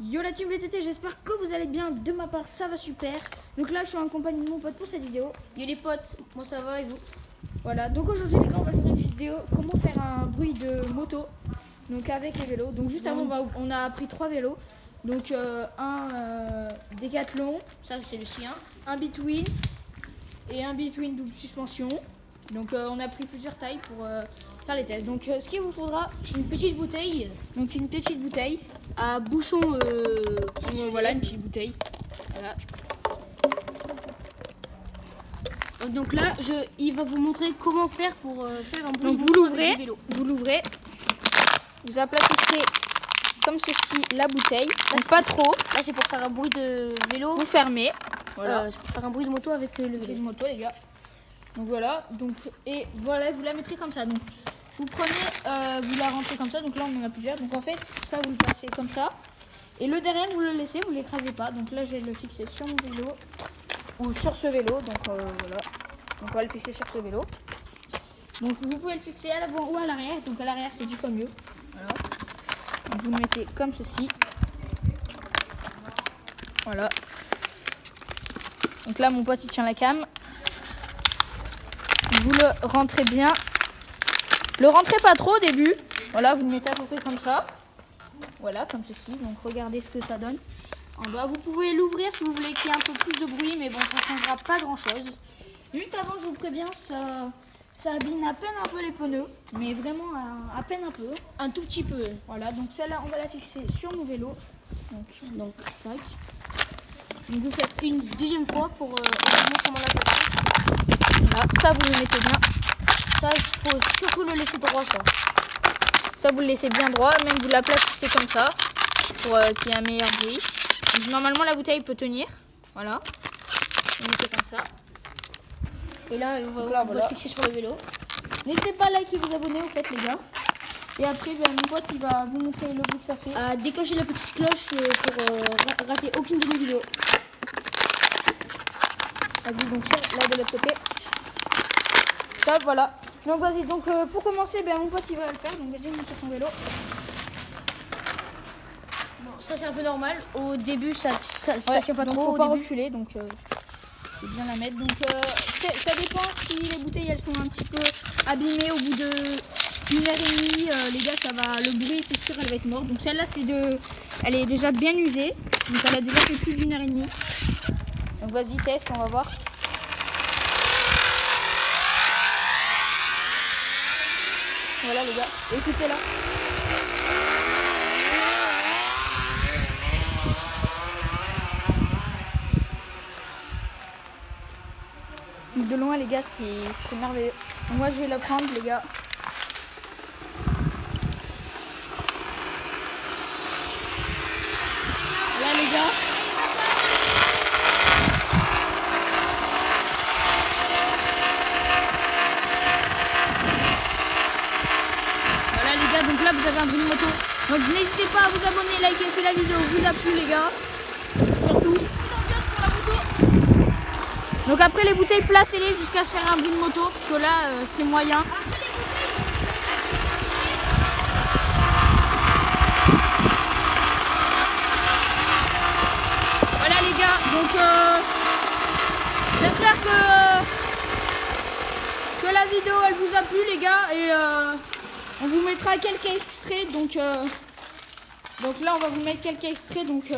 Yo la team VTT, j'espère que vous allez bien. De ma part, ça va super. Donc là, je suis en compagnie de mon pote pour cette vidéo. Yo les potes, moi ça va et vous? Voilà, donc aujourd'hui les gars, on va faire une vidéo comment faire un bruit de moto. Donc avec les vélos. Donc juste avant, on a pris 3 vélos. Donc un Décathlon, Ça c'est le sien. un Between et un Between double suspension. Donc on a pris plusieurs tailles pour faire les tests. Donc ce qu'il vous faudra, C'est une petite bouteille donc c'est une petite bouteille. à bouchon Voilà, une petite bouteille. Voilà. Donc là, il va vous montrer comment faire pour faire un bruit Donc de vous moto l'ouvrez, avec des vélos. vous aplatissez comme ceci la bouteille, donc pas trop, Là c'est pour faire un bruit de vélo. vous fermez, voilà, C'est pour faire un bruit de moto avec le c'est vélo. une moto les gars. Donc voilà, donc et voilà, vous la mettrez comme ça. Donc vous prenez, vous la rentrez comme ça. Donc là on en a plusieurs. Donc en fait ça vous le placez comme ça et le derrière vous le laissez, vous l'écrasez pas. Donc là je vais le fixer sur mon vélo ou sur ce vélo. Donc voilà, donc on va le fixer sur ce vélo. Donc vous pouvez le fixer à l'avant ou à l'arrière. Donc à l'arrière c'est 10 fois mieux. Voilà. Donc vous le mettez comme ceci. Voilà. Donc là mon pote il tient la cam. Vous le rentrez bien. Le rentrez pas trop au début. Voilà, vous le mettez à peu près comme ça. Voilà, comme ceci. Donc regardez ce que ça donne. En bas, vous pouvez l'ouvrir si vous voulez qu'il y ait un peu plus de bruit, mais bon, ça ne changera pas grand chose. Juste avant, je vous préviens, ça abîme à peine un peu les pneus, mais vraiment à peine un peu. Un tout petit peu. Voilà, donc celle-là, on va la fixer sur mon vélo. Donc tac. Donc vous faites une deuxième fois pour vous montrer comment la faire. Voilà, ça vous le mettez bien. Ça, il faut surtout le laisser droit ça. Ça, vous le laissez bien droit, même vous la placez comme ça pour qu'il y ait un meilleur bruit. Donc, normalement, la bouteille peut tenir. Voilà. Vous mettez comme ça. Et là, on va le fixer sur le vélo. N'hésitez pas à liker et vous abonner, au fait, les gars. Et après, mon pote, il va vous montrer le bruit que ça fait. À déclencher la petite cloche pour rater aucune de nos vidéos. Vas-y, donc là, de l'autre côté. Top, voilà. Donc, vas-y. Donc, pour commencer, mon pote, il va le faire. Donc, vas-y, monte sur ton vélo. Bon, ça c'est un peu normal. Au début, ça tient pas donc, trop. faut Au pas début. reculer. Donc, faut bien la mettre. Donc, ça dépend si les bouteilles, elles sont un petit peu abîmées au bout de 1h30. Les gars, ça va. Le bruit, c'est sûr, elle va être morte. Donc, celle-là, elle est déjà bien usée. Donc, elle a déjà fait plus d'1h30. Donc, vas-y, teste, on va voir. Voilà, les gars. Écoutez là. De loin, les gars, c'est merveilleux. Donc, moi, je vais la prendre, les gars. Là, les gars. Voilà, les gars, donc là, vous avez un bruit de moto. Donc, n'hésitez pas à vous abonner, liker si la vidéo vous a plu, les gars. Surtout. Donc après les bouteilles, placez-les jusqu'à se faire un bruit de moto, parce que là c'est moyen. Voilà les gars, donc j'espère que la vidéo elle vous a plu les gars, et on vous mettra quelques extraits, donc là on va vous mettre quelques extraits, donc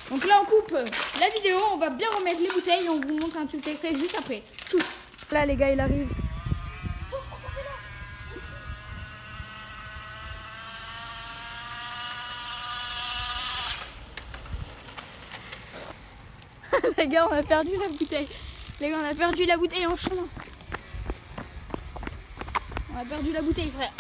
donc là on coupe la vidéo, on va bien remettre les bouteilles et on vous montre un tout extrait juste après. Tout. Là les gars, il arrive. Les gars, on a perdu la bouteille. Les gars, on a perdu la bouteille en chemin. On a perdu la bouteille, frère.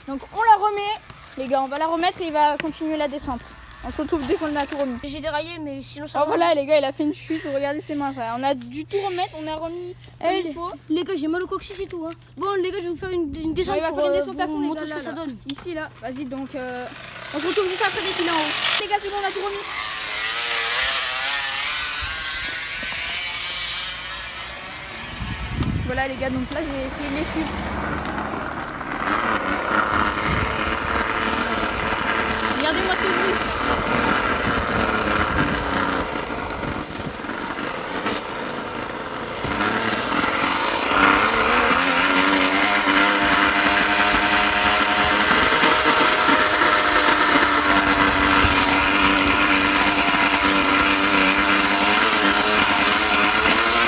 Donc on la remet. Les gars, on va la remettre et il va continuer la descente. On se retrouve dès qu'on a tout remis. J'ai déraillé, mais sinon ça Oh va. voilà les gars, il a fait une chute, regardez ses mains, frère. On a dû tout remettre, on a remis comme il faut. Les gars, j'ai mal au coccyx et tout. Hein. Bon, les gars, je vais vous faire une descente. Ouais, il va pour faire une descente à vous fond, les montrer gars, ce que là, ça donne. Ici là, vas-y, donc on se retrouve juste après dès qu'il est en haut. Les gars, c'est bon, on a tout remis. Voilà les gars, donc là je vais essayer de les suivre. Regardez-moi ce bruit.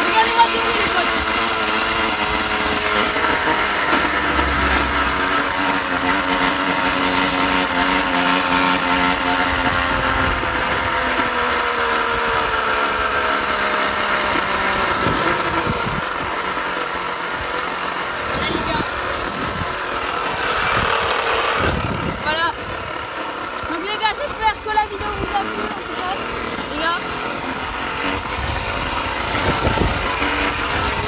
Regardez-moi ce bruit, les potes. Voilà les gars. Voilà. Donc les gars, j'espère que la vidéo vous a plu en tout cas. Les gars.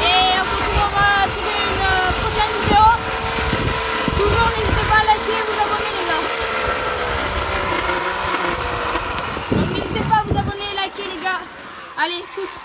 Et on se retrouvera sur une prochaine vidéo. Toujours n'hésitez pas à liker et vous abonner les gars. Donc n'hésitez pas à vous abonner et liker les gars. Allez, tchuss.